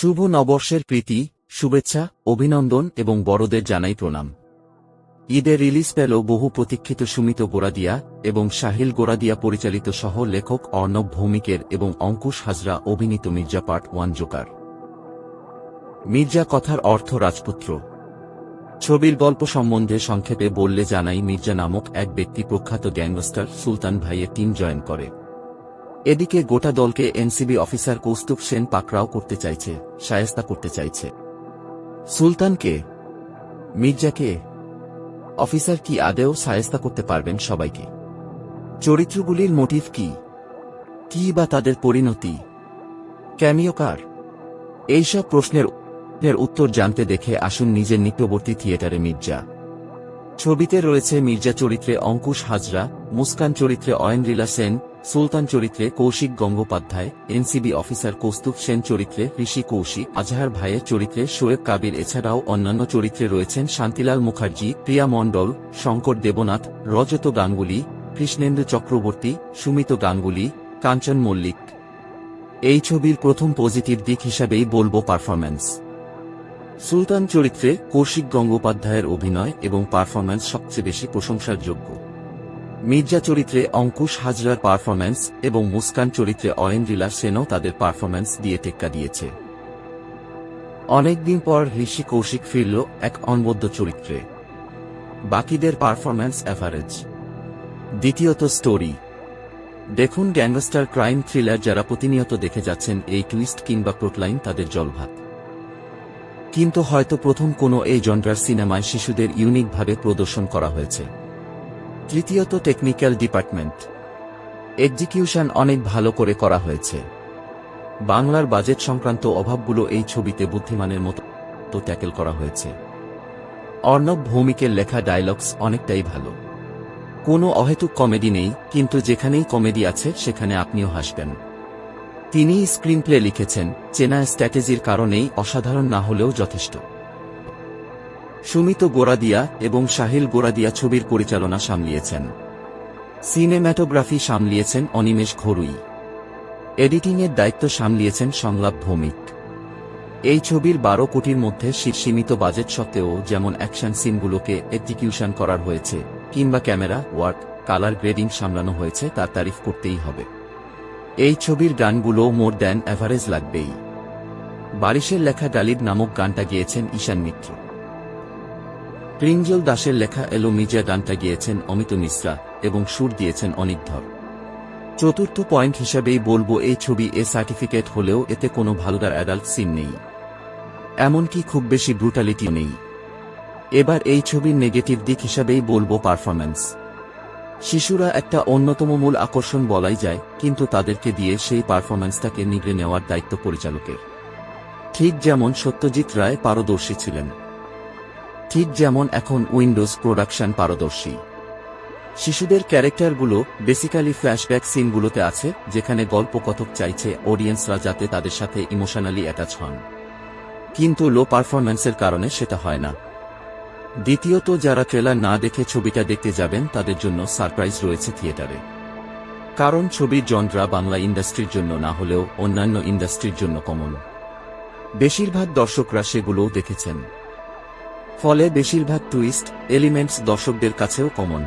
শুভ নববর্ষের প্রীতি, শুভেচ্ছা, অভিনন্দন এবং বড়দের জানাই প্রণাম। ঈদে রিলিজ পেল বহু প্রতীক্ষিত সুমিত গোরাদিয়া এবং সাহিল গোরাদিয়া পরিচালিত সহ লেখক অর্ণব ভৌমিকের এবং অঙ্কুশ হাজরা অভিনীত মির্জা পার্ট 1 জোকার। মির্জা কথার অর্থ রাজপুত্র। ছবির গল্প সম্বন্ধে সংক্ষেপে বললে জানাই, মির্জা নামক এক ব্যক্তি প্রখ্যাত গ্যাংস্টার সুলতান ভাইয়ের টিম জয়েন করে। এদিকে গোটা দলকে এনসিবি অফিসার কৌস্তুভ সেন পাকড়াও করতে চাইছে, শায়েস্তা করতে চাইছে। সুলতানকে, মির্জাকে, অফিসার কি আদেও শায়েস্তা করতে পারবেন সবাইকে? চরিত্রগুলির মোটিভ কি বা তাদের পরিণতি, ক্যামিও কার? এইসব প্রশ্নের উত্তর জানতে দেখে আসুন নিজের নিকটবর্তী থিয়েটারে মির্জা। ছবিতে রয়েছে মির্জা চরিত্রে অঙ্কুশ হাজরা, মুস্কান চরিত্রে অয়েন্দ্রিলা সেন, সুলতান চরিত্রে কৌশিক গঙ্গোপাধ্যায়, এনসিবি অফিসার কৌস্তুভ সেন চরিত্রে ঋষি কৌশিক, আজহার ভাইয়ের চরিত্রে শোয়েব কাবির। এছাড়াও অন্যান্য চরিত্রে রয়েছেন শান্তিলাল মুখার্জি, প্রিয়া মণ্ডল, শঙ্কর দেবনাথ, রজত গাঙ্গুলি, কৃষ্ণেন্দু চক্রবর্তী, সুমিত গাঙ্গুলি, কাঞ্চন মল্লিক। এই ছবির প্রথম পজিটিভ দিক হিসাবেই বলব পারফরম্যান্স। সুলতান চরিত্রে কৌশিক গঙ্গোপাধ্যায়ের অভিনয় এবং পারফরম্যান্স সবচেয়ে বেশি প্রশংসার যোগ্য। মির্জা চরিত্রে অঙ্কুশ হাজরার পারফরম্যান্স এবং মুস্কান চরিত্রে অয়েন্দ্রিলা সেনও তাদের পারফরম্যান্স দিয়ে টেক্কা দিয়েছে। অনেকদিন পর ঋষি কৌশিক ফিরল এক অনবদ্য চরিত্রে। বাকিদের পারফরম্যান্স অ্যাভারেজ। দ্বিতীয়ত স্টোরি। দেখুন, গ্যাংস্টার ক্রাইম থ্রিলার যারা প্রতিনিয়ত দেখে যাচ্ছেন এই টুইস্ট কিংবা প্লটলাইন তাদের জলভাত। কিন্তু হয়তো প্রথম কোনো এই জনরার সিনেমায় শিশুদের ইউনিকভাবে প্রদর্শন করা হয়েছে। তৃতীয়ত টেকনিক্যাল ডিপার্টমেন্ট। এক্সিকিউশন অনেক ভালো করে করা হয়েছে। বাংলার বাজেট সংক্রান্ত অভাবগুলো এই ছবিতে বুদ্ধিমানের মতো ট্যাকেল করা হয়েছে। অর্ণব ভৌমিকের লেখা ডায়লগস অনেকটাই ভালো। কোনো অহেতুক কমেডি নেই, কিন্তু যেখানেই কমেডি আছে সেখানে আপনিও হাসবেন। তিনিই স্ক্রিনপ্লে লিখেছেন, চেনা স্ট্র্যাটেজির কারণেই অসাধারণ না হলেও যথেষ্ট। সুমিত গোরাদিয়া এবং সাহিল গোরাদিয়া ছবির পরিচালনা সামলিয়েছেন। সিনেম্যাটোগ্রাফি সামলিয়েছেন অনিমেষ ঘোরুই। এডিটিংয়ের দায়িত্ব সামলিয়েছেন সংলাপ ভৌমিক। এই ছবির 12 কোটির মধ্যে সীমিত বাজেট সত্ত্বেও যেমন অ্যাকশন সিনগুলোকে এক্সিকিউশন করার হয়েছে কিংবা ক্যামেরা ওয়ার্ক, কালার গ্রেডিং সামলানো হয়েছে তার তারিফ করতেই হবে। এই ছবির গানগুলো মোর দ্যান অ্যাভারেজ লাগবেই। বারিশের লেখা গালিব নামক গানটা গেয়েছেন ঈশান মিত্র। প্রিঞ্জল দাসের লেখা এলো মির্জা গানটা গেয়েছেন অমিত মিশ্রা এবং সুর দিয়েছেন অনিক ধর। চতুর্থ পয়েন্ট হিসাবেই বলবো, এই ছবি এ সার্টিফিকেট হলেও এতে কোনো ভালগার অ্যাডাল্ট সিন নেই, এমনকি খুব বেশি ব্রুটালিটি নেই। এবার এই ছবির নেগেটিভ দিক হিসাবেই বলবো পারফরম্যান্স। শিশুরা একটা অন্যতম মূল আকর্ষণ বলাই যায়, কিন্তু তাদেরকে দিয়ে সেই পারফরম্যান্সটাকে নিগড়ে নেওয়ার দায়িত্ব পরিচালকের। ঠিক যেমন সত্যজিৎ রায় পারদর্শী ছিলেন, ঠিক যেমন এখন উইন্ডোজ প্রোডাকশন পারদর্শী। শিশুদের ক্যারেক্টারগুলো বেসিক্যালি ফ্ল্যাশব্যাক সিনগুলোতে আছে, যেখানে গল্পকথক চাইছে অডিয়েন্সরা যাতে তাদের সাথে ইমোশনালি অ্যাটাচ হন, কিন্তু লো পারফরম্যান্সের কারণে সেটা হয় না। দ্বিতীয়ত, যারা ট্রেলার না দেখে ছবিটা দেখতে যাবেন তাদের জন্য সারপ্রাইজ রয়েছে থিয়েটারে। কারণ ছবির জনরা বাংলা ইন্ডাস্ট্রির জন্য না হলেও অন্যান্য ইন্ডাস্ট্রির জন্য কমন। বেশিরভাগ দর্শকরা সেগুলোও দেখেছেন, ফলে বেশিরভাগ টুইস্ট এলিমেন্টস দর্শকদের কাছেও কমন।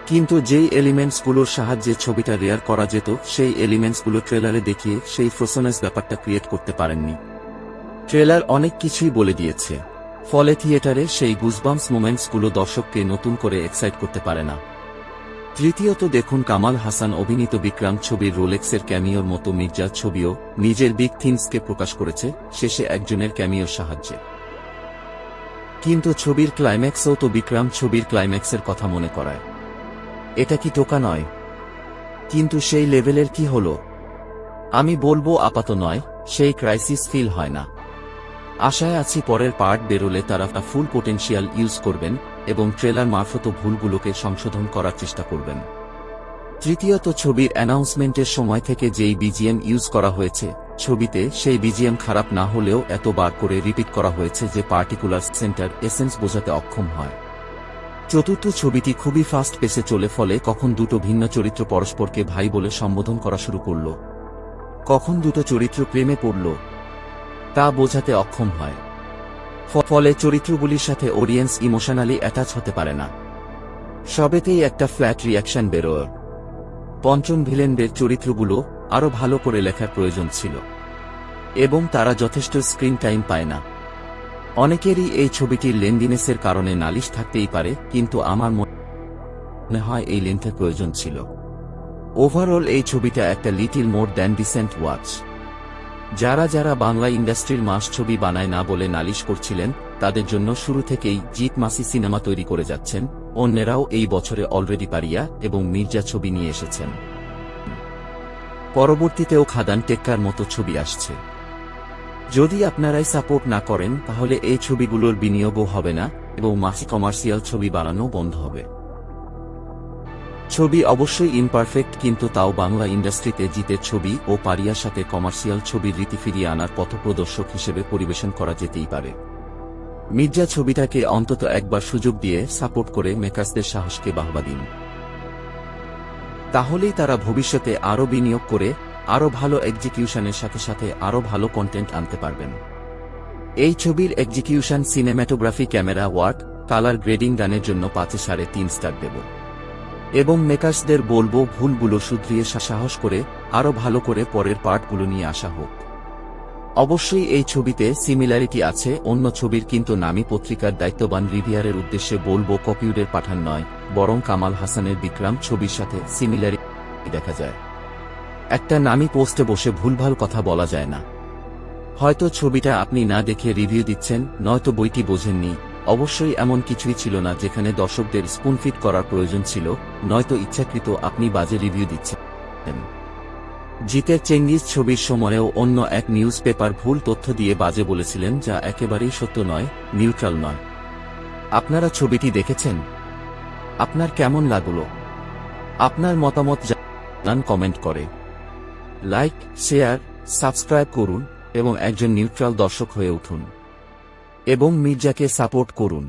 কিন্তু যেই এলিমেন্টসগুলোর সাহায্যে ছবিটা রেয়ার করা যেত, সেই এলিমেন্টসগুলো ট্রেলারে দেখিয়ে সেই ফ্রোসনেস ব্যাপারটা ক্রিয়েট করতে পারেননি। ট্রেলার অনেক কিছুই বলে দিয়েছে, ফলে থিয়েটারে সেই গুজবাম্পস মোমেন্টসগুলো দর্শককে নতুন করে এক্সাইট করতে পারে না। তৃতীয়ত, দেখুন কামাল হাসান অভিনীত বিক্রম ছবির রোলেক্সের ক্যামিওর মতো মির্জা ছবিও নিজের বিগ থিমসকে প্রকাশ করেছে শেষে একজনের ক্যামিওর সাহায্যে। কিন্তু ছবির ক্লাইম্যাক্সও তো বিক্রম ছবির ক্লাইম্যাক্সের কথা মনে করায়। এটা কি টোকা নয়? কিন্তু সেই লেভেলের কি হলো? আমি বলবো আপাত নয়, সেই ক্রাইসিস ফিল হয় না। আশায় আছি পরের পার্ট বেরোলে তারা ফুল পোটেনশিয়াল ইউজ করবেন এবং ট্রেলার মারফত ভুলগুলোকে সংশোধন করার চেষ্টা করবেন। তৃতীয়ত, ছবির অ্যানাউন্সমেন্টের সময় থেকে যেই বিজিএম ইউজ করা হয়েছে ছবিতে, সেই বিজিএম খারাপ না হলেও এতবার করে রিপিট করা হয়েছে যে পার্টিকুলার সেন্টার এসেন্স বোঝাতে অক্ষম হয়। চতুর্থ, ছবিটি খুবই ফাস্ট পেসে চলে, ফলে কখন দুটো ভিন্ন চরিত্র পরস্পরকে ভাই বলে সম্বোধন করা শুরু করল, কখন দুটো চরিত্র প্রেমে পড়ল, তা বোঝাতে অক্ষম হয়। ফলে চরিত্রগুলির সাথে অডিয়েন্স ইমোশনালি অ্যাটাচ হতে পারে না। সবেতেই একটা ফ্ল্যাট রিয়াকশন বেরোয়। পঞ্চম ভিলেনদের চরিত্রগুলো আরও ভালো করে লেখার প্রয়োজন ছিল, এবং তারা যথেষ্ট স্ক্রিন টাইম পায় না। অনেকেরই এই ছবিটির লেন্দিনেসের কারণে নালিশ থাকতেই পারে, কিন্তু আমার মনে হয় এই লেন্থের প্রয়োজন ছিল। ওভারঅল এই ছবিটা একটা little more than decent watch. যারা যারা বাংলা ইন্ডাস্ট্রির মাস ছবি বানায় না বলে নালিশ করছিলেন, তাদের জন্য শুরু থেকেই জিৎ মাসি সিনেমা তৈরি করে যাচ্ছেন। অন্যেরাও এই বছরে অলরেডি পারিয়া এবং মির্জা ছবি নিয়ে এসেছেন। পরবর্তীতেও খাদান টেক্কার মতো ছবি আসছে। যদি আপনারাই সাপোর্ট না করেন, তাহলে এই ছবিগুলোর বিনিয়োগও হবে না এবং মাসি কমার্শিয়াল ছবি বানানো বন্ধ হবে। ছবি অবশ্যই ইমপারফেক্ট, কিন্তু তাও বাংলা ইন্ডাস্ট্রিতে জিতের ছবি ও পারিয়ার সাথে কমার্শিয়াল ছবির রীতি ফিরিয়ে আনার পথপ্রদর্শক হিসেবে পরিবেশন করা যেতেই পারে। মির্জা ছবিটাকে অন্তত একবার সুযোগ দিয়ে সাপোর্ট করে মেকার্সদের সাহসকে বাহবা দিন। তাহলেই তারা ভবিষ্যতে আরও বিনিয়োগ করে আরও ভালো এক্সিকিউশনের সাথে সাথে আরও ভালো কন্টেন্ট আনতে পারবেন। এই ছবির execution, cinematography, camera work, colour grading গানের জন্য 5.3 স্টার দেব, এবং মেকার্সদের বলবো ভুলগুলো শুধরিয়ে সাহস করে আরও ভালো করে পরের পার্টগুলো নিয়ে আসা হোক। অবশ্যই এই ছবিতে সিমিলারিটি আছে অন্য ছবির, কিন্তু নামী পত্রিকার দায়িত্ববান রিভিয়ারের উদ্দেশ্যে বলবো কপিউডের পাঠান নয়, বরং কামাল হাসানের বিক্রম ছবির সাথে সিমিলারিটি দেখা যায়। একটা নামী পোস্টে বসে ভুলভাল কথা বলা যায় না। হয়তো ছবিটা আপনি না দেখে রিভিউ দিচ্ছেন, নয়তো বইটি বোঝেননি। অবশ্যই এমন কিছুই ছিল না যেখানে দর্শকদের স্পুনফিট করার প্রয়োজন ছিল, নয়তো ইচ্ছাকৃত আপনি বাজে রিভিউ দিচ্ছেন। জিতের চেঙ্গিজ ছবির সময়েও অন্য এক নিউজ পেপার ভুল তথ্য দিয়ে বাজে বলেছিলেন, যা একেবারেই সত্য নয়, নিউট্রাল নয়। আপনারা ছবিটি দেখেছেন? আপনার কেমন লাগলো? আপনার মতামত জানান কমেন্ট করে। লাইক, শেয়ার, সাবস্ক্রাইব করুন এবং একজন নিউট্রাল দর্শক হয়ে উঠুন এবং মির্জাকে সাপোর্ট করুন।